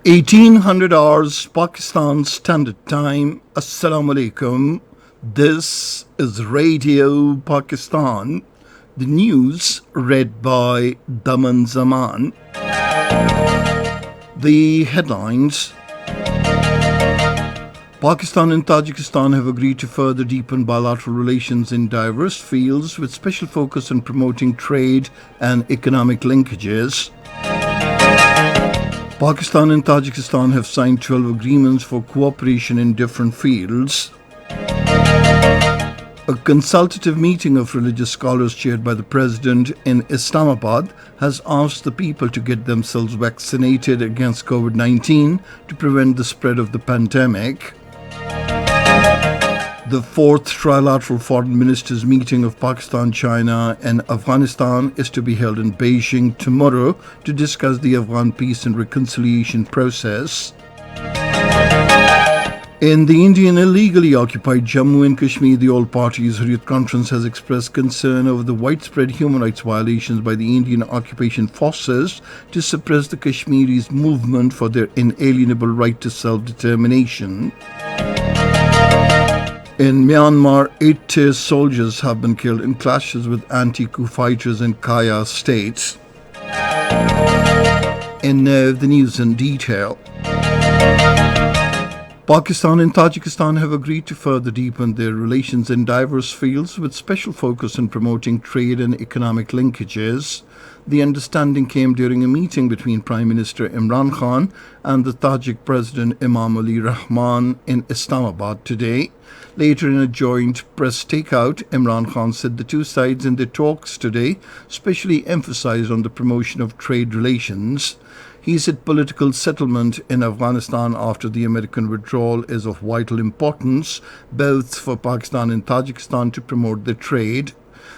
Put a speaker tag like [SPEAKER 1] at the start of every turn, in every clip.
[SPEAKER 1] 1800 hours Pakistan Standard Time. Assalamu alaikum. This is Radio Pakistan. The news read by Daman Zaman. The headlines. Pakistan and Tajikistan have agreed to further deepen bilateral relations in diverse fields with special focus on promoting trade and economic linkages. Pakistan and Tajikistan have signed 12 agreements for cooperation in different fields. A consultative meeting of religious scholars chaired by the President in Islamabad has asked the people to get themselves vaccinated against COVID-19 to prevent the spread of the pandemic. The fourth trilateral foreign ministers meeting of Pakistan, China and Afghanistan is to be held in Beijing tomorrow to discuss the Afghan peace and reconciliation process. In the Indian illegally occupied Jammu and Kashmir, the All Parties Hurriyat Conference has expressed concern over the widespread human rights violations by the Indian occupation forces to suppress the Kashmiris' movement for their inalienable right to self-determination. In Myanmar, 8 tier soldiers have been killed in clashes with anti-coup fighters in Kaya state. And now the news in detail. Pakistan and Tajikistan have agreed to further deepen their relations in diverse fields with special focus on promoting trade and economic linkages. The understanding came during a meeting between Prime Minister Imran Khan and the Tajik President Emomali Rahman in Islamabad today. Later, in a joint press takeout, Imran Khan said the two sides in their talks today specially emphasized on the promotion of trade relations. He said political settlement in Afghanistan after the American withdrawal is of vital importance, both for Pakistan and Tajikistan to promote their trade.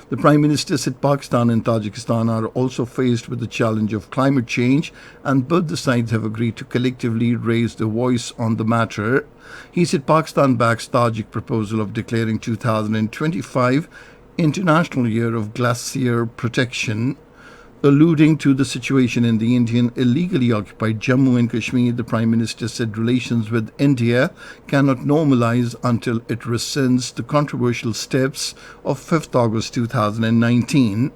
[SPEAKER 1] The Prime Minister said Pakistan and Tajikistan are also faced with the challenge of climate change, and both the sides have agreed to collectively raise their voice on the matter. He said Pakistan backs Tajik proposal of declaring 2025 International Year of Glacier Protection. Alluding to the situation in the Indian illegally occupied Jammu and Kashmir, the Prime Minister said relations with India cannot normalize until it rescinds the controversial steps of 5th August 2019.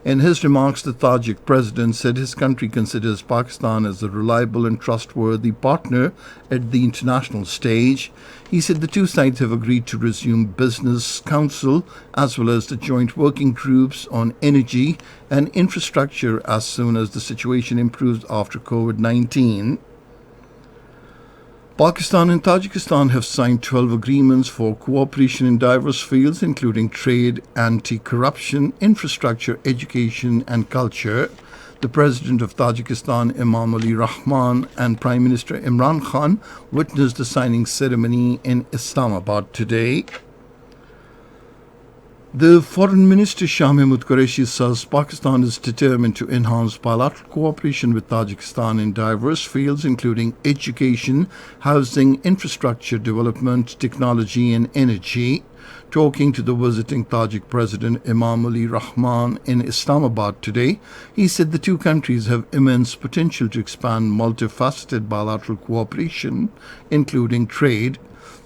[SPEAKER 1] In his remarks, the Tajik president said his country considers Pakistan as a reliable and trustworthy partner at the international stage. He said the two sides have agreed to resume business council as well as the joint working groups on energy and infrastructure as soon as the situation improves after COVID-19. Pakistan and Tajikistan have signed 12 agreements for cooperation in diverse fields including trade, anti-corruption, infrastructure, education and culture. The President of Tajikistan, Emomali Rahman, and Prime Minister Imran Khan witnessed the signing ceremony in Islamabad today. The Foreign Minister Shah Mahmood Qureshi says Pakistan is determined to enhance bilateral cooperation with Tajikistan in diverse fields including education, housing, infrastructure development, technology and energy. Talking to the visiting Tajik President Emomali Rahman in Islamabad today, he said the two countries have immense potential to expand multifaceted bilateral cooperation, including trade.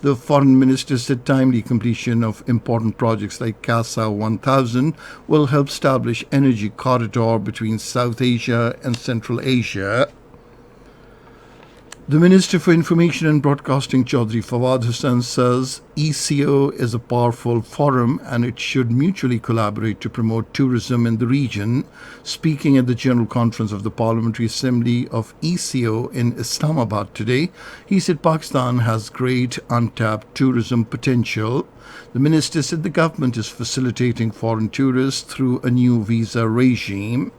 [SPEAKER 1] The Foreign Minister said timely completion of important projects like CASA 1000 will help establish energy corridor between South Asia and Central Asia. The Minister for Information and Broadcasting, Chaudhry Fawad Hussain, says ECO is a powerful forum and it should mutually collaborate to promote tourism in the region. Speaking at the General Conference of the Parliamentary Assembly of ECO in Islamabad today, he said Pakistan has great untapped tourism potential. The Minister said the government is facilitating foreign tourists through a new visa regime.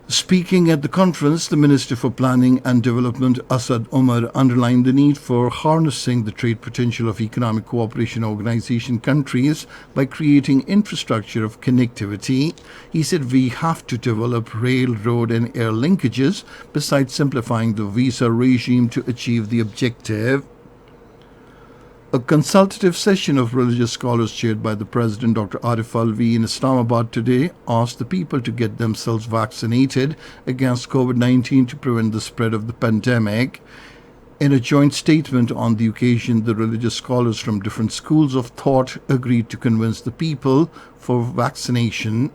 [SPEAKER 1] Speaking at the conference, the Minister for Planning and Development, Asad Omar, underlined the need for harnessing the trade potential of Economic Cooperation Organization countries by creating infrastructure of connectivity. He said we have to develop rail, road and air linkages besides simplifying the visa regime to achieve the objective. A consultative session of religious scholars chaired by the President Dr. Arif Alvi in Islamabad today asked the people to get themselves vaccinated against COVID-19 to prevent the spread of the pandemic. In a joint statement on the occasion, the religious scholars from different schools of thought agreed to convince the people for vaccination.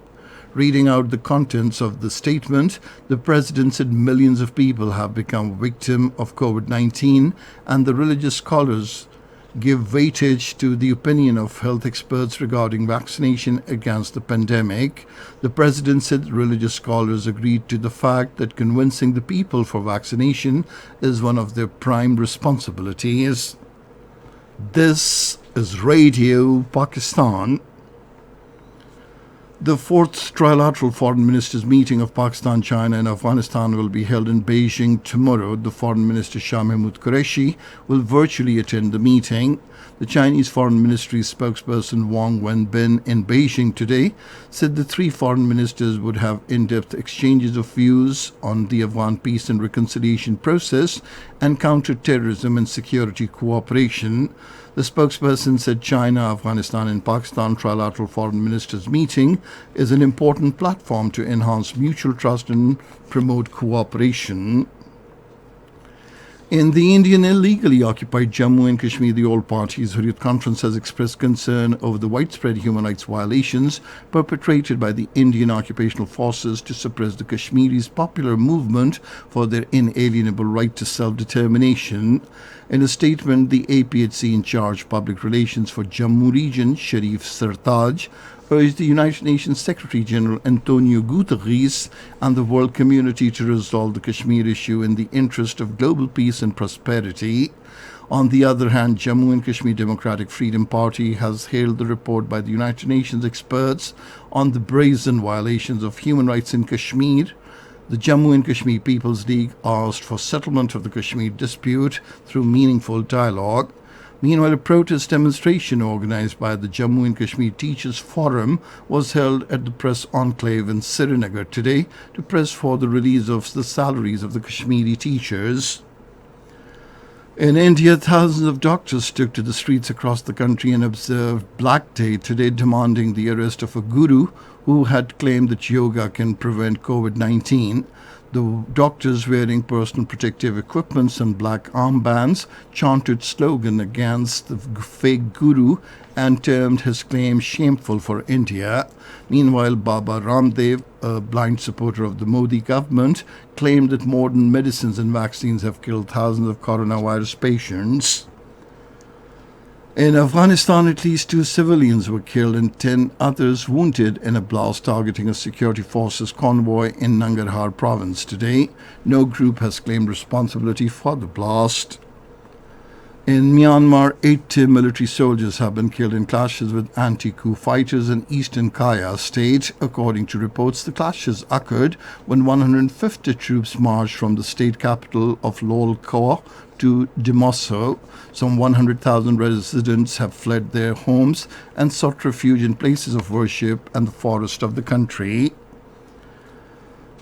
[SPEAKER 1] Reading out the contents of the statement, the President said millions of people have become victims of COVID-19 and the religious scholars give weightage to the opinion of health experts regarding vaccination against the pandemic. The President said religious scholars agreed to the fact that convincing the people for vaccination is one of their prime responsibilities. This is Radio Pakistan. The fourth trilateral foreign ministers meeting of Pakistan, China and Afghanistan will be held in Beijing tomorrow. The foreign minister Shah Mahmood Qureshi will virtually attend the meeting. The Chinese Foreign Ministry spokesperson Wang Wenbin in Beijing today said the three foreign ministers would have in-depth exchanges of views on the Afghan peace and reconciliation process and counter-terrorism and security cooperation. The spokesperson said China, Afghanistan and Pakistan trilateral foreign ministers meeting is an important platform to enhance mutual trust and promote cooperation. In the Indian illegally occupied Jammu and Kashmir, the All Parties Hurriyat Conference has expressed concern over the widespread human rights violations perpetrated by the Indian occupational forces to suppress the Kashmiris' popular movement for their inalienable right to self-determination. In a statement, the APHC in charge public relations for Jammu region, Sharif Sartaj, urged the United Nations Secretary General Antonio Guterres and the world community to resolve the Kashmir issue in the interest of global peace and prosperity. On the other hand, Jammu and Kashmir Democratic Freedom Party has hailed the report by the United Nations experts on the brazen violations of human rights in Kashmir. The Jammu and Kashmir People's League asked for settlement of the Kashmir dispute through meaningful dialogue. Meanwhile, a protest demonstration organized by the Jammu and Kashmir Teachers Forum was held at the Press Enclave in Srinagar today to press for the release of the salaries of the Kashmiri teachers. In India, thousands of doctors took to the streets across the country and observed Black Day today, demanding the arrest of a guru who had claimed that yoga can prevent COVID-19. The doctors, wearing personal protective equipments and black armbands, chanted slogan against the fake guru and termed his claim shameful for India. Meanwhile, Baba Ramdev, a blind supporter of the Modi government, claimed that modern medicines and vaccines have killed thousands of coronavirus patients. In Afghanistan, at least 2 civilians were killed and 10 others wounded in a blast targeting a security forces convoy in Nangarhar province today. No group has claimed responsibility for the blast. In Myanmar, 8 military soldiers have been killed in clashes with anti-coup fighters in eastern Kaya state. According to reports, the clashes occurred when 150 troops marched from the state capital of Lol Kaw to Dimoso. Some 100,000 residents have fled their homes and sought refuge in places of worship and the forest of the country.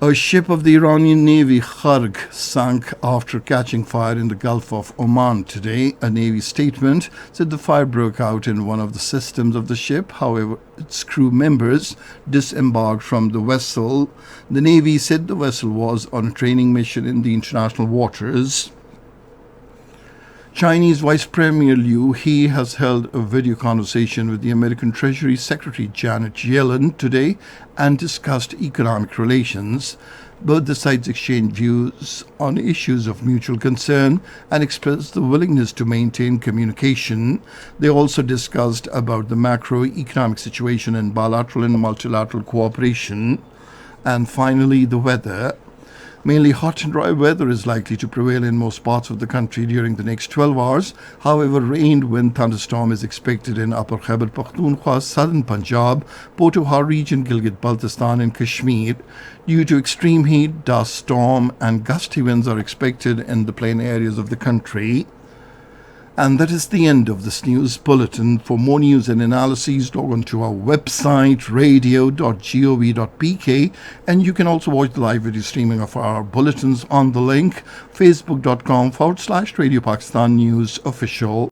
[SPEAKER 1] A ship of the Iranian Navy, Kharg, sank after catching fire in the Gulf of Oman today. A Navy statement said the fire broke out in one of the systems of the ship. However, its crew members disembarked from the vessel. The Navy said the vessel was on a training mission in the international waters. Chinese Vice Premier Liu He has held a video conversation with the American Treasury Secretary Janet Yellen today and discussed economic relations. Both the sides exchanged views on issues of mutual concern and expressed the willingness to maintain communication. They also discussed about the macroeconomic situation and bilateral and multilateral cooperation. And finally, the weather. Mainly hot and dry weather is likely to prevail in most parts of the country during the next 12 hours. However, rain, wind, thunderstorm is expected in Upper Khyber Pakhtunkhwa, Southern Punjab, Potawar region, Gilgit-Baltistan and Kashmir. Due to extreme heat, dust storm and gusty winds are expected in the plain areas of the country. And that is the end of this news bulletin. For more news and analyses, log on to our website, radio.gov.pk, and you can also watch the live video streaming of our bulletins on the link facebook.com/Radio Pakistan News Official.